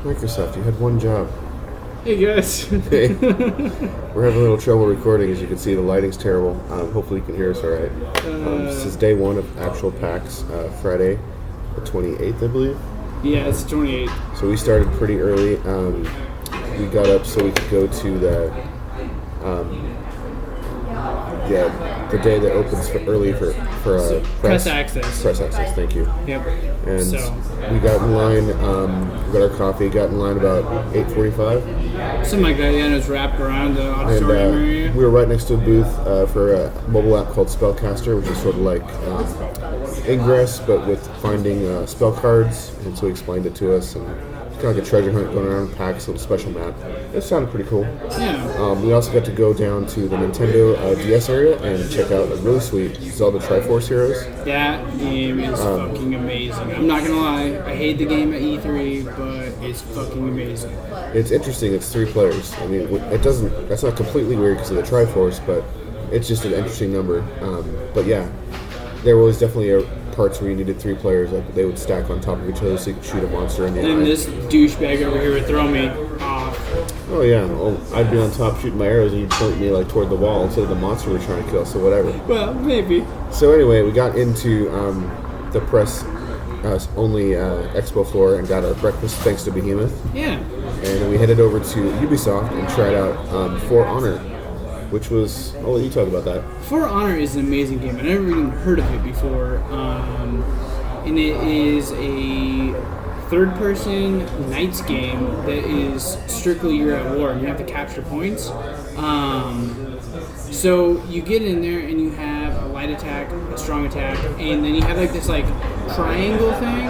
Microsoft, you had one job. Hey guys. Hey. We're having a little trouble recording, as you can see. The lighting's terrible. Hopefully you can hear us all right. This is day one of actual PAX, Friday, the 28th, I believe. Yeah, it's 28th. So we started pretty early. We got up so we could go to the day that opens early for press access. Press access, thank you. Yep. And so we got in line, we got our coffee, got in line about 8:45. Something like that, yeah, and it was wrapped around the auditorium area. We were right next to a booth for a mobile app called Spellcaster, which is sort of like Ingress, but with finding spell cards. And so he explained it to us, and it's kind of like a treasure hunt going around PAX, a little special map. It sounded pretty cool. Yeah. We also got to go down to the Nintendo DS area and check out a really sweet Zelda Triforce Heroes. That game is fucking amazing. I'm not gonna lie, I hate the game at E3, but it's fucking amazing. It's interesting. It's 3 players. I mean, that's not completely weird because of the Triforce, but it's just an interesting number. But yeah, there was definitely parts where you needed 3 players. Like they would stack on top of each other so you could shoot a monster in the eye. And this douchebag over here would throw me off. Oh yeah, I'd be on top shooting my arrows and you'd point me like toward the wall instead of the monster we're trying to kill. So whatever. Well, maybe. So anyway, we got into the press only expo floor and got our breakfast thanks to Behemoth. Yeah. And then we headed over to Ubisoft and tried out For Honor, which was... I'll let you talk about that. For Honor is an amazing game. I never even heard of it before. And it is a third-person knights game that is strictly you're at war and you have to capture points. So you get in there and you have a light attack, a strong attack, and then you have like this like triangle thing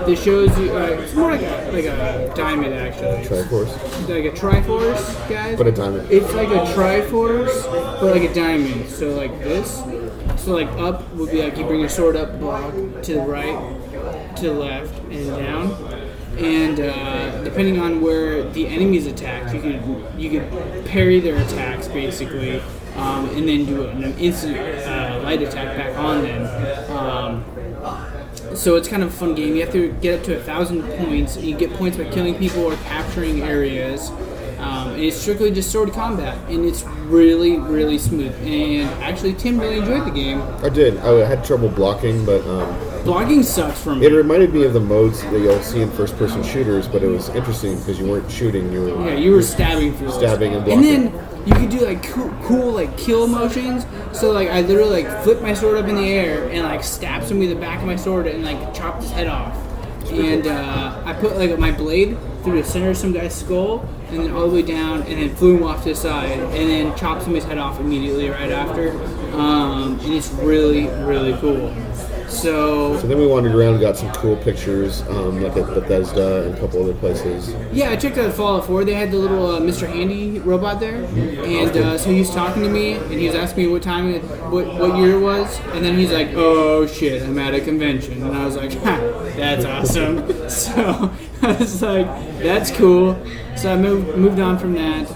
that shows you. It's more like a diamond actually. Triforce. Like a Triforce, guys. But a diamond. It's like a Triforce, but like a diamond. So like this. So like up would be like you bring your sword up, block to the right, to the left, and down. And depending on where the enemy's attacked, you could parry their attacks basically, and then do an instant light attack back on them. So it's kind of a fun game. You have to get up to 1,000 points. You get points by killing people or capturing areas. And it's strictly just sword combat, and it's really, really smooth. And actually, Tim really enjoyed the game. I did. I had trouble blocking, but... blocking sucks for me. It reminded me of the modes that you'll see in first-person shooters, but it was interesting because you weren't shooting. You were stabbing through stabbing and blocking. And then you could do like cool like kill motions. So like I literally like flip my sword up in the air and like stab somebody in the back of my sword and like chop his head off. And I put like my blade through the center of some guy's skull and then all the way down and then flew him off to the side and then chopped somebody's head off immediately right after. And it's really, really cool. So then we wandered around and got some cool pictures, like at Bethesda and a couple other places. Yeah, I checked out Fallout 4. They had the little Mr. Handy robot there, and so he was talking to me, and he was asking me what year it was, and then he's like, "Oh shit, I'm at a convention," and I was like, "Ha, that's awesome." So I was like, "That's cool." So I moved on from that.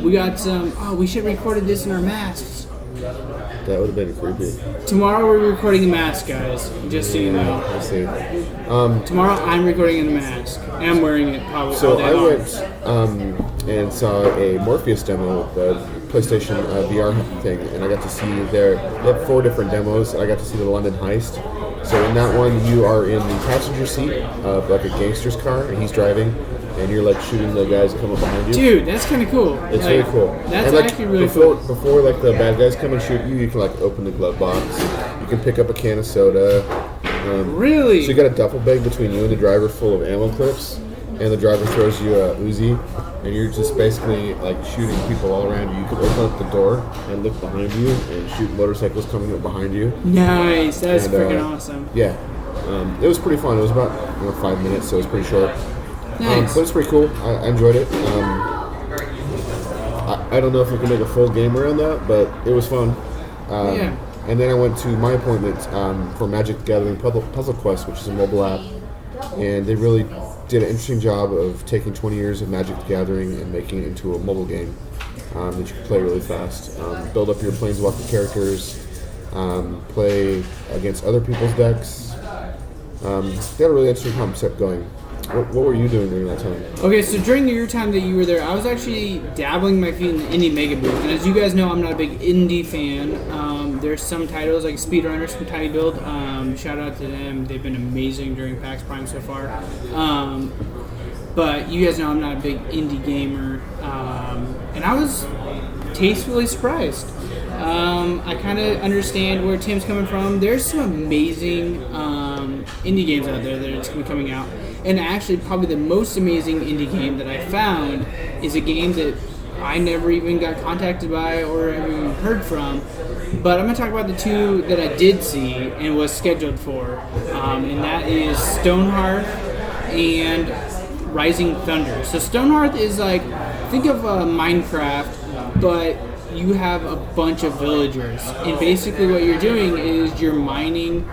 We got some. Oh, we should have recorded this in our masks. That would have been creepy. Tomorrow we're recording a mask, guys. Just so you know. I see. Tomorrow I'm recording in a mask. And I'm wearing it probably. So I went and saw a Morpheus demo, the PlayStation VR thing, and I got to see they have 4 different demos, and I got to see the London heist. So in that one, you are in the passenger seat of like a gangster's car, and he's driving. And you're like shooting the guys that come up behind you. Dude, that's kind of cool. It's really cool. That's and, like, actually really cool. Before like the bad guys come and shoot you, you can like open the glove box. You can pick up a can of soda. Really? So you got a duffel bag between you and the driver full of ammo clips, and the driver throws you a Uzi, and you're just basically like shooting people all around you. You can open up the door and look behind you and shoot motorcycles coming up behind you. Nice. That's freaking awesome. Yeah. It was pretty fun. It was about 5 minutes, so it was pretty short. Nice. But it's pretty cool. I enjoyed it. I don't know if we can make a full game around that, but it was fun. Yeah. And then I went to my appointment for Magic the Gathering Puzzle Quest, which is a mobile app. And they really did an interesting job of taking 20 years of Magic the Gathering and making it into a mobile game that you can play really fast. Build up your Planeswalker characters, play against other people's decks. They had a really interesting concept going. What were you doing during that time? Okay, so during your time that you were there, I was actually dabbling my feet in the indie mega booth. And as you guys know, I'm not a big indie fan. There's some titles like Speedrunners from Tiny Build. Shout out to them. They've been amazing during PAX Prime so far. But you guys know I'm not a big indie gamer. And I was tastefully surprised. I kind of understand where Tim's coming from. There's some amazing indie games out there that are just going to be coming out. And actually, probably the most amazing indie game that I found is a game that I never even got contacted by or ever even heard from. But I'm going to talk about the two that I did see and was scheduled for. And that is Stonehearth and Rising Thunder. So Stonehearth is like, think of Minecraft, but you have a bunch of villagers. And basically what you're doing is you're mining,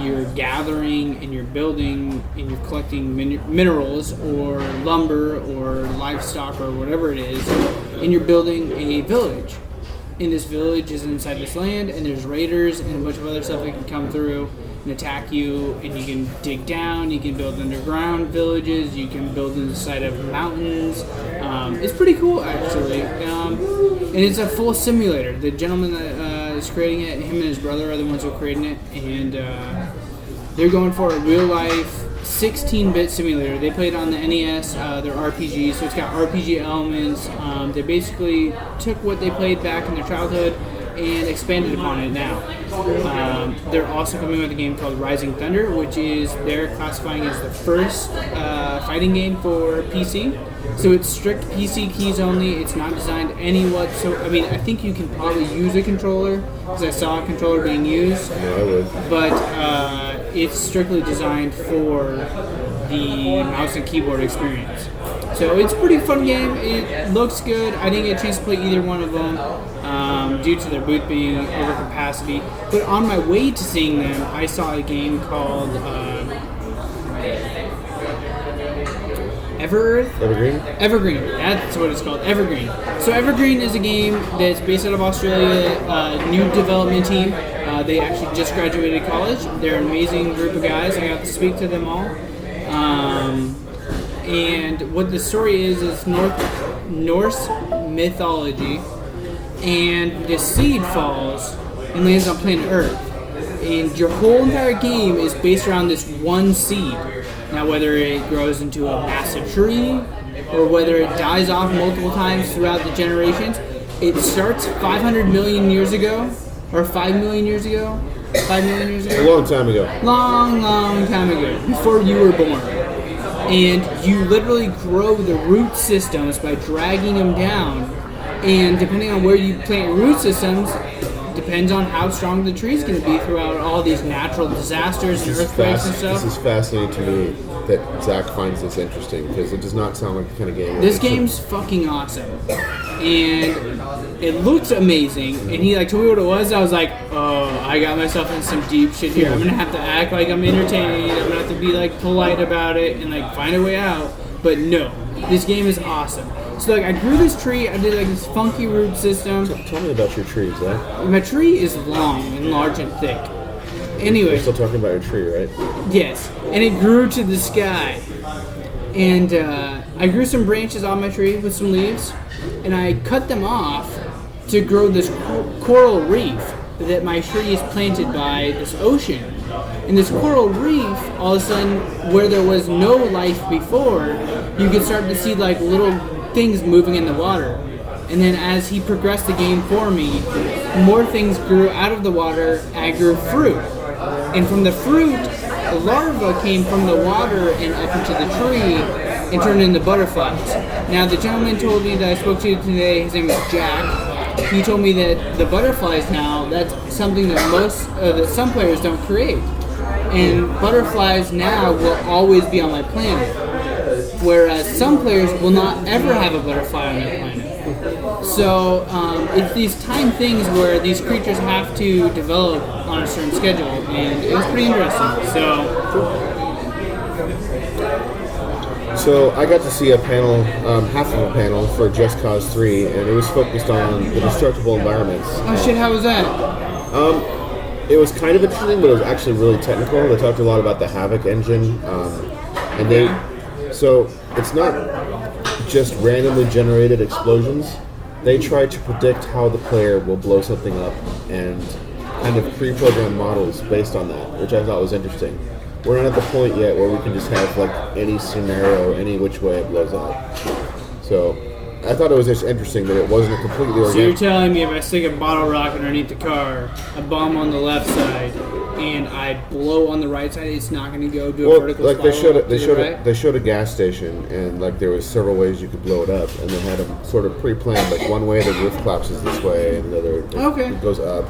you're gathering, and you're building, and you're collecting minerals or lumber or livestock or whatever it is, and you're building a village. And this village is inside this land, and there's raiders and a bunch of other stuff that can come through and attack you, and you can dig down, you can build underground villages, you can build inside of mountains. It's pretty cool, actually. And it's a full simulator. The gentleman that is creating it, him and his brother are the ones who are creating it, and they're going for a real-life 16-bit simulator. They played on the NES, they're RPG, so it's got RPG elements. They basically took what they played back in their childhood and expanded upon it now. They're also coming with a game called Rising Thunder, which is they're classifying as the first fighting game for PC. So it's strict PC keys only. It's not designed any whatsoever. I mean, I think you can probably use a controller because I saw a controller being used. Yeah, I would. But it's strictly designed for the mouse and keyboard experience. So it's a pretty fun game. It looks good. I didn't get a chance to play either one of them due to their booth being over capacity. But on my way to seeing them, I saw a game called Evergreen? Evergreen. That's what it's called. Evergreen. So Evergreen is a game that's based out of Australia, new development team. They actually just graduated college. They're an amazing group of guys. I got to speak to them all. And what the story is Norse mythology, and the seed falls and lands on planet Earth. And your whole entire game is based around this one seed. Now, whether it grows into a massive tree or whether it dies off multiple times throughout the generations, it starts 500 million years ago, or 5 million years ago. 5 million years ago? A long time ago. Long time ago, before you were born. And you literally grow the root systems by dragging them down. And depending on where you plant your root systems, depends on how strong the tree is going to be throughout all these natural disasters and earthquakes and stuff. This is fascinating to me that Zach finds this interesting because it does not sound like the kind of game. This game's fucking awesome, and it looks amazing. And he told me what it was. I was like, oh, I got myself in some deep shit here. I'm gonna have to act like I'm entertained. I'm gonna have to be polite about it and find a way out. But no, this game is awesome. So I grew this tree. I did this funky root system. Tell me about your tree, Zach. My tree is long and large and thick. Anyway, you're still talking about your tree, right? Yes, and it grew to the sky. And I grew some branches on my tree with some leaves, and I cut them off to grow this coral reef that my tree is planted by this ocean. And this coral reef, all of a sudden, where there was no life before, you could start to see little things moving in the water. And then as he progressed the game for me, more things grew out of the water, and I grew fruit. And from the fruit, the larva came from the water and up into the tree and turned into butterflies. Now the gentleman told me that I spoke to today, his name is Jack. He told me that the butterflies now, that's something that some players don't create. And butterflies now will always be on my planet. Whereas some players will not ever have a butterfly on their planet. So it's these time things where these creatures have to develop on a certain schedule, and it was pretty interesting. So I got to see a panel, half of a panel for Just Cause 3, and it was focused on the destructible environments. Oh shit, how was that? It was kind of interesting, but it was actually really technical. They talked a lot about the Havoc engine. And so it's not just randomly generated explosions. They try to predict how the player will blow something up and kind of pre-program models based on that, which I thought was interesting. We're not at the point yet where we can just have like any scenario, any which way it blows up. So I thought it was just interesting that it wasn't a completely organic. So you're telling me if I stick a bottle rocket underneath the car, a bomb on the left side, and I blow on the right side, it's not going to go do a vertical like spiral they showed a gas station, and like there was several ways you could blow it up, and they had them sort of pre-planned. Like one way the roof collapses this way, and the other it goes up.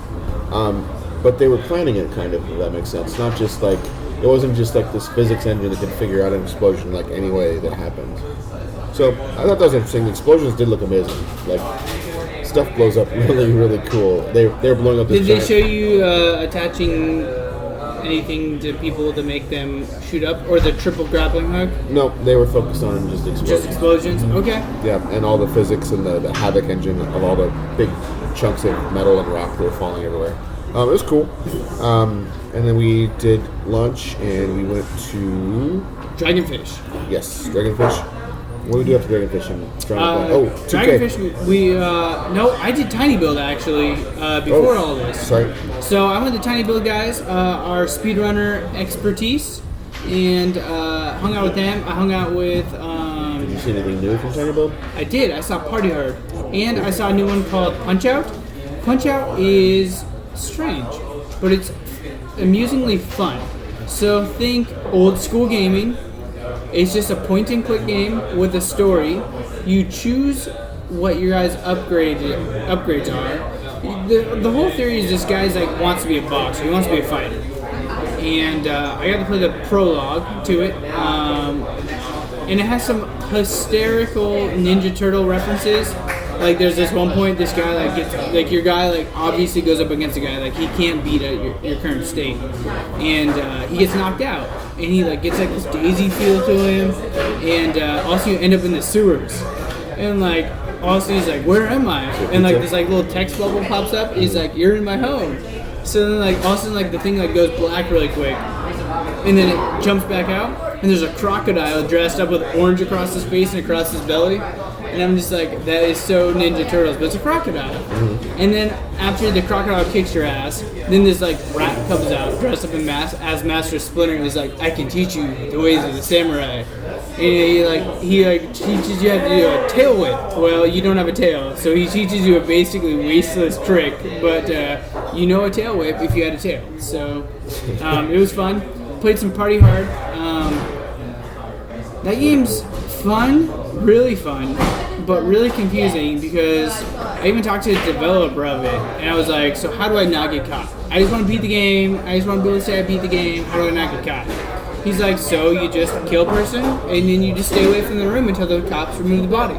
But they were planning it kind of, if that makes sense. Not just like it wasn't just like this physics engine that could figure out an explosion like any way that happened. So I thought that was interesting. The explosions did look amazing. Like stuff blows up really, really cool. They're blowing up. This Did they show you attaching anything to people to make them shoot up, or the triple grappling hook? No, they were focused on just explosions. Just explosions. Okay. Yeah, and all the physics and the havoc engine of all the big chunks of metal and rock that were falling everywhere. It was cool. And then we did lunch, and we went to Dragonfish. Yes, Dragonfish. What do we do after Dragonfish? And 2K. Dragonfish. No, I did Tiny Build actually before all this. Sorry. So I went to Tiny Build guys, our speedrunner expertise, and hung out with them. I hung out with. Did you see anything new from Tiny Build? I did. I saw Party Hard, and I saw a new one called Punch Out. Punch Out is strange, but it's amusingly fun. So think old school gaming. It's just a point and click game with a story. You choose what your guys' upgrades are. The whole theory is this guy's like wants to be a boxer. He wants to be a fighter. And I got to play the prologue to it. And it has some hysterical Ninja Turtle references. Like there's this one point this guy like gets like your guy like obviously goes up against a guy like he can't beat at your current state, and he gets knocked out, and he like gets like this daisy feel to him, and also you end up in the sewers, and like also he's like, where am I? And like this like little text bubble pops up. He's like, you're in my home. So then like also like the thing like goes black really quick, and then it jumps back out, and there's a crocodile dressed up with orange across his face and across his belly. And I'm just like, that is so Ninja Turtles, but it's a crocodile. Mm-hmm. And then after the crocodile kicks your ass, then this like rat comes out dressed up in as Master Splinter, and he's like, I can teach you the ways of the samurai. And he teaches you how to do a tail whip. Well, you don't have a tail, so he teaches you a basically wasteless trick, but you know a tail whip if you had a tail. So it was fun. Played some Party Hard. That game's fun, really fun, but really confusing because I even talked to the developer of it, and I was like, so how do I not get caught? I just want to beat the game. I just want to be able to say I beat the game. How do I not get caught? He's like, so you just kill a person, and then you just stay away from the room until the cops remove the body.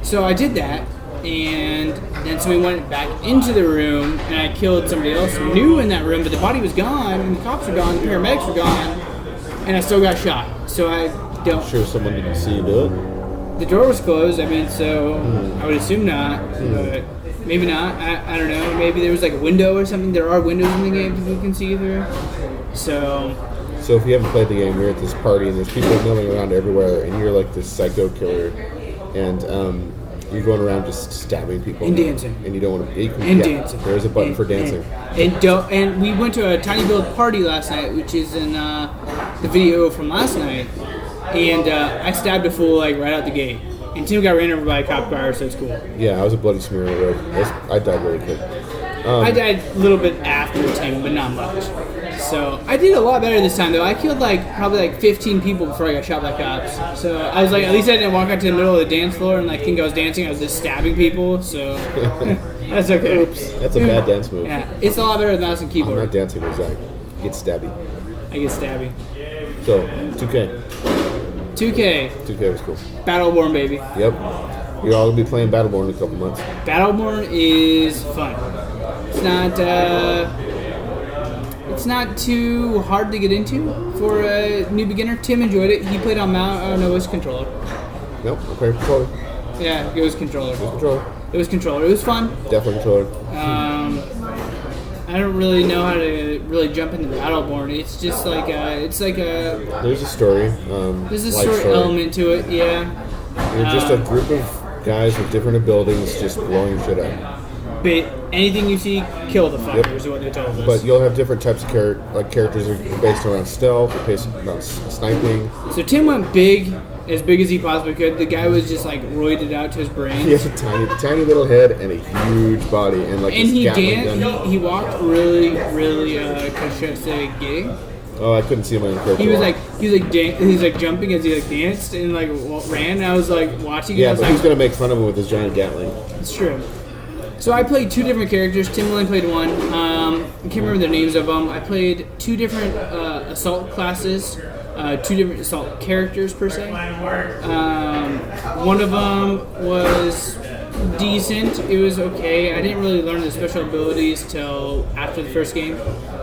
So I did that, and then somebody went back into the room, and I killed somebody else new in that room, but the body was gone, and the cops were gone, the paramedics were gone, and I still got shot. So I don't. Sure, someone didn't see you do it. The door was closed. I mean, so I would assume not, but maybe not. I don't know. Maybe there was like a window or something. There are windows in the game people can see through. So if you haven't played the game, you're at this party and there's people milling around everywhere, and you're like this psycho killer, and you're going around just stabbing people and dancing, and you don't want to. Dancing. There's a button for dancing. And we went to a Tiny Build party last night, which is in the video from last night. And I stabbed a fool like right out the gate. And Tim got ran over by a cop car, so it's cool. Yeah, I was a bloody smear on the road. I died really quick. I died a little bit after Tim, but not much. So I did a lot better this time, though. I killed probably 15 people before I got shot by cops. So I was like, at least I didn't walk out to the middle of the dance floor and think I was dancing. I was just stabbing people. So that's okay. Oops, that's a bad dance move. Yeah, it's a lot better than mouse and keyboard. I'm not dancing with Zach. Get stabby. I get stabby. So 2K. 2K was cool. Battleborn, baby. Yep. You're all gonna be playing Battleborn in a couple months. Battleborn is fun. It's not too hard to get into for a new beginner. Tim enjoyed it. He played on his controller. Nope, okay, controller. Yeah, it was controller. It was controller. It was controller. It was fun. Definitely controller. I don't really know how to really jump into Battleborn. It's just like There's a story. there's a life story element to it. Yeah. You're just a group of guys with different abilities just blowing shit up. But anything you see, kill the fuckers. Is what they told us. But you'll have different types of characters are based around stealth, based around sniping. So Tim went as big as he possibly could. The guy was just like roided out to his brain. He has a tiny little head and a huge body, and like. And he danced. He walked really gay. Oh, I couldn't see him on the character. He was like jumping as he like danced and like ran. And I was like watching. Yeah, it. but who's gonna make fun of him with his giant Gatling? It's true. So I played 2 different characters. Tim only played 1. I can't remember the names of them. I played 2 different assault classes, 2 different assault characters per se. One of them was decent. It was okay. I didn't really learn the special abilities till after the first game.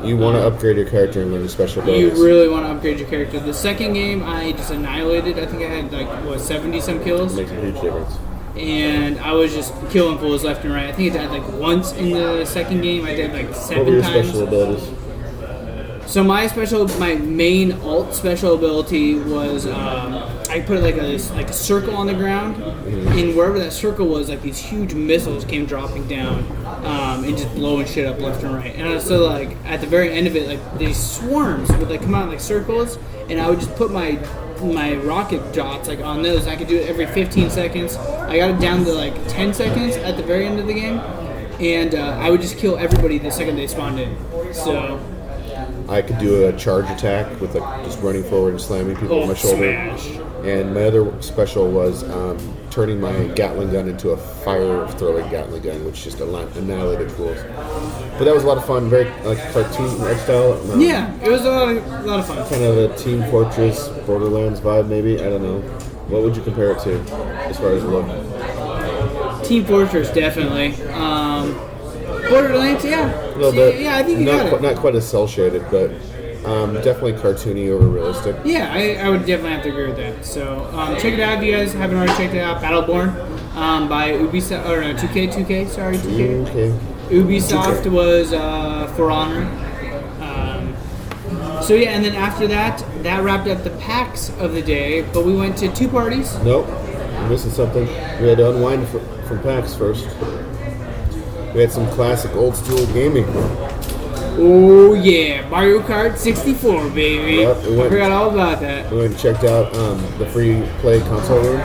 You want to upgrade your character and learn the special abilities. You really want to upgrade your character. The second game, I just annihilated. I think I had 70-some kills. It makes a huge difference. And I was just killing fools left and right. I think I died once in the second game. I did 7 What were your times. special abilities? So my main alt special ability was I put a circle on the ground, and wherever that circle was, these huge missiles came dropping down and just blowing shit up left and right. And so at the very end of it, these swarms would come out in circles, and I would just put my rocket dots on those. I could do it every 15 seconds. I got it down to 10 seconds at the very end of the game, and I would just kill everybody the second they spawned in. So I could do a charge attack with just running forward and slamming people on my shoulder. Smash. And my other special was turning my Gatling gun into a fire-throwing Gatling gun, which just annihilated fools. But that was a lot of fun, very cartoon style. Yeah, it was a lot of fun. Kind of a Team Fortress, Borderlands vibe, maybe. I don't know. What would you compare it to as far as look? Team Fortress, definitely. Borderlands, yeah. A little bit. Yeah, I think you got it. Not quite as cell-shaded, but definitely cartoony over realistic. Yeah, I would definitely have to agree with that. So check it out if you guys haven't already checked it out. Battleborn by Ubisoft, or no, 2K, sorry, 2K. Okay. Ubisoft 2K. was For Honor. So yeah, and then after that wrapped up the PAX of the day, but we went to 2 parties. Nope, you're missing something. We had to unwind from PAX first. We had some classic old school gaming. Oh yeah, Mario Kart 64, baby. Yep, I forgot all about that. We went and checked out the free play console room,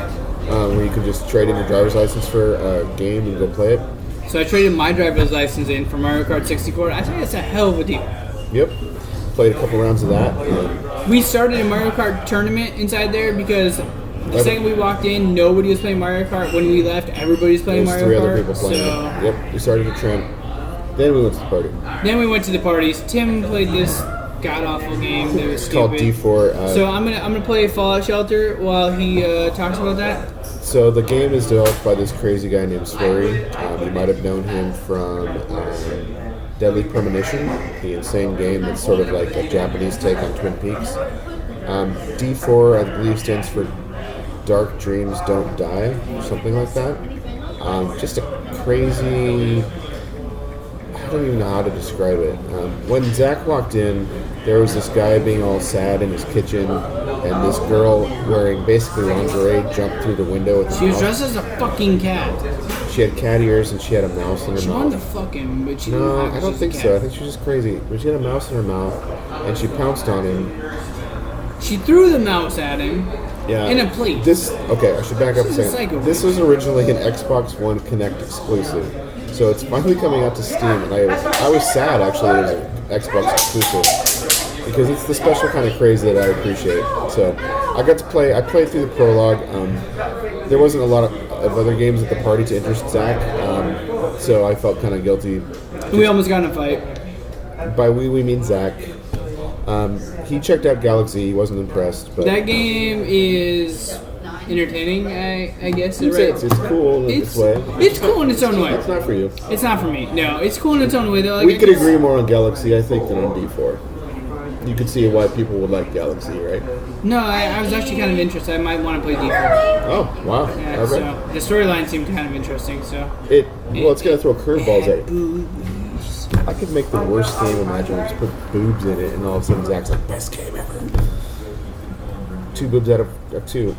where you can just trade in your driver's license for a game and go play it. So I traded my driver's license in for Mario Kart 64. I think that's a hell of a deal. Yep. Played a couple rounds of that. We started a Mario Kart tournament inside there because the second we walked in, nobody was playing Mario Kart. When we left, everybody was playing There's Mario 3 Kart. other people playing. So Yep. We started a trend. Then we went to the party. then we went to the parties. Tim played this god awful game that was It's called stupid. D4. So I'm gonna play Fallout Shelter while he talks about that. So the game is developed by this crazy guy named Swery. You might have known him from Deadly Premonition, the insane game that's sort of like a Japanese take on Twin Peaks. D4, I believe, stands for Dark Dreams Don't Die, or something like that. Just a crazy... I don't even know how to describe it. When Zach walked in, there was this guy being all sad in his kitchen, and this girl wearing basically lingerie jumped through the window with a She was mouse. dressed as a fucking cat. She had cat ears and she had a mouse in her She mouth. wanted to fuck him, but she didn't No, have I don't think so. I think she was just crazy. But she had a mouse in her mouth, and she pounced on him. She threw the mouse at him Yeah. in a plate. I should back up a She's a second. psycho. This was originally an Xbox One Connect exclusive. So it's finally coming out to Steam, and I was sad actually it was an Xbox exclusive because it's the special kind of crazy that I appreciate. So I got to play. I played through the prologue. There wasn't a lot of other games at the party to interest Zach, so I felt kind of guilty. We almost got in a fight. By we mean Zach. He checked out Galaxy. He wasn't impressed, but That game is entertaining, I guess. I'd say it's cool in its way. It's cool in its own way. It's not for you. It's not for me. No, it's cool in its own way though. We could agree more on Galaxy, I think, than on D4. You could see why people would like Galaxy, right? No, I was actually kind of interested. I might want to play D4. Oh, wow. Yeah, Okay. so the storyline seemed kind of interesting. So It's going to throw curveballs at you. Boobies. games. I could make the worst game imaginable. Just put boobs in it, and all of a sudden Zach's like, best game ever. 2 boobs out of 2.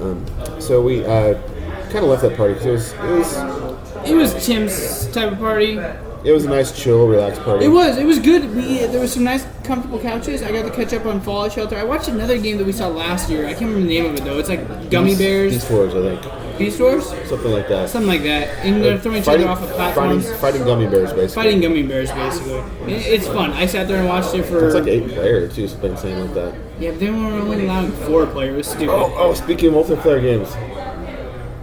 So we kind of left that party because It was Tim's type of party. it was a nice, chill, relaxed party. It was good. There was some nice, comfortable couches. I got to catch up on Fallout Shelter. I watched another game that we saw last year. I can't remember the name of it though. It's like Gummy Bears. Beast Wars, I think. Beast Wars? Something like that. Something like that. And they're throwing each other off of platforms. Fighting gummy bears, basically. Fighting gummy bears, basically. It's fun. I sat there and watched it for... It's like 8 player, too, something like that. Yeah, but they were only allowing 4 players. It was stupid. Oh, speaking of multiplayer games.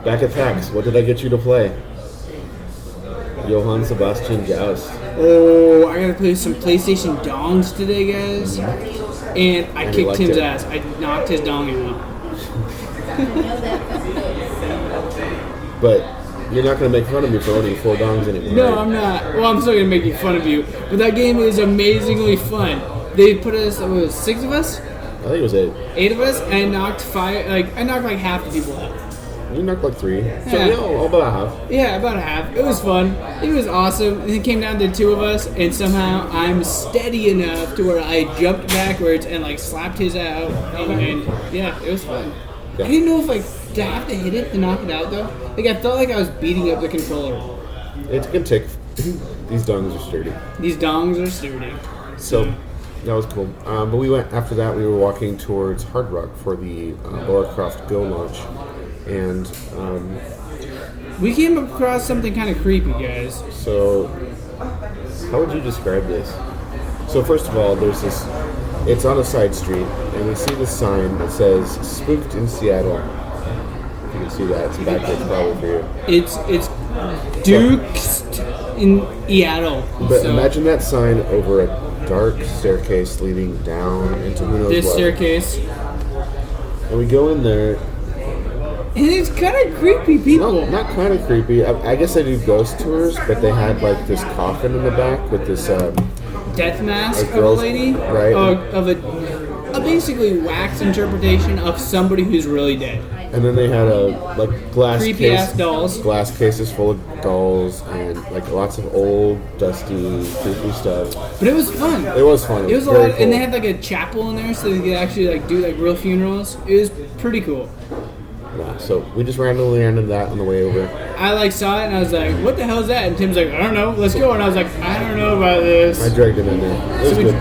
Back at PAX, what did I get you to play? Johann Sebastian Joust. Oh, I gotta play some PlayStation dongs today, guys. And I kicked Tim's ass. I knocked his dong out. But you're not going to make fun of me for owning 4 dongs anymore. No, I'm not. Well, I'm still going to make fun of you. But that game is amazingly fun. They put us, 6 of us? I think it was 8. 8 of us, and I knocked like half the people out. You knocked like 3. Yeah. So, about a half. Yeah, about a half. It was fun. It was awesome. And it came down to 2 of us, and somehow I'm steady enough to where I jumped backwards and like slapped his out. And yeah, it was fun. Yeah. I didn't know if to have to hit it to knock it out though. Like I felt like I was beating up the controller. It's going to take. These dongs are sturdy. These dongs are sturdy. So that was cool. But we went after that. We were walking towards Hard Rock for the Lara Croft Go launch, and we came across something kind of creepy, guys. so how would you describe this? So first of all, there's this. It's on a side street, and we see this sign that says "Spooked in Seattle." If you can see that, it's backwards probably for you. It's Duke's in Seattle. But imagine that sign over a dark staircase leading down into who knows this what. staircase. And we go in there. And it's kind of creepy, people. No, not kind of creepy. I guess they do ghost tours, but they had like this coffin in the back with this death mask like of a lady, right? Of a basically wax interpretation of somebody who's really dead. And then they had glass Creepy ass dolls. glass cases full of dolls, and like lots of old, dusty, creepy stuff. But it was fun. It was fun. It was a very lot, cool. and they had like a chapel in there, so they could actually like do like real funerals. It was pretty cool. Yeah, so we just randomly ran into that on the way over. I like saw it and I was like, "What the hell is that?" And Tim's like, "I don't know. Let's go." And I was like, "I don't know about this." I dragged him in there. It was good.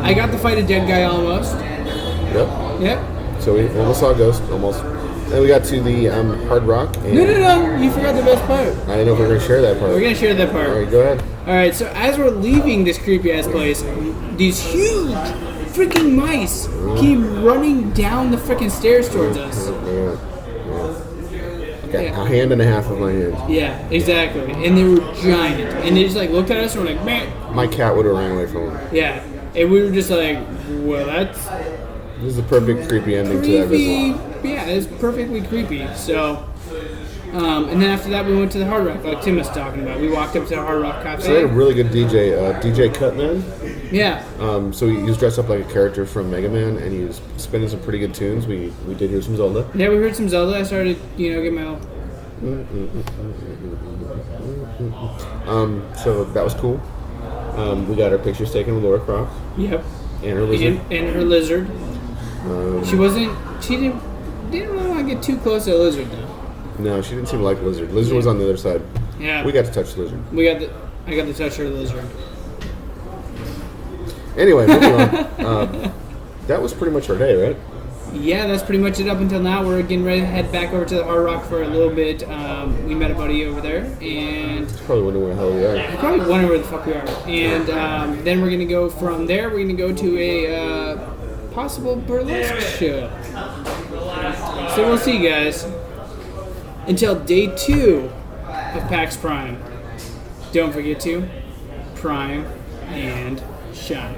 I got to fight a dead guy almost. Yep. Yep. So we almost saw a ghost, almost. Then we got to the Hard Rock. And No. You forgot the best part. I didn't know if we were going to share that part. We're gonna share that part. All right, go ahead. All right. So as we're leaving this creepy ass place, these huge freaking mice keep running down the freaking stairs towards us. Yeah. Okay, a hand and a half of my hand. Yeah, exactly. And they were giant. And they just like looked at us and were like, "Man." My cat would have ran away from him. Yeah. And we were just like, "Well, that's This is the perfect creepy ending to that creepy." visit. Yeah, it's perfectly creepy. So, and then after that, we went to the Hard Rock, like Tim was talking about. We walked up to the Hard Rock Cafe. So they had a really good DJ, DJ Cutman. Yeah. So he was dressed up like a character from Mega Man, and he was spinning some pretty good tunes. We did hear some Zelda. Yeah, we heard some Zelda. I started, getting my. So that was cool. We got our pictures taken with Lara Croft Yep. and her lizard. And her lizard. She didn't really want to get too close to the lizard though. No, she didn't seem like lizard. Lizard was on the other side. Yeah. We got to touch lizard. I got to touch her lizard. Anyway, moving on. That was pretty much our day, right? Yeah, that's pretty much it up until now. We're getting ready to head back over to the Hard Rock for a little bit. We met a buddy over there, and Probably wondering where the hell we are. you're probably wondering where the fuck we are. And then we're going to go from there. We're going to go to a possible burlesque show. So we'll see, guys. Until day 2 of PAX Prime. Don't forget to prime and shine.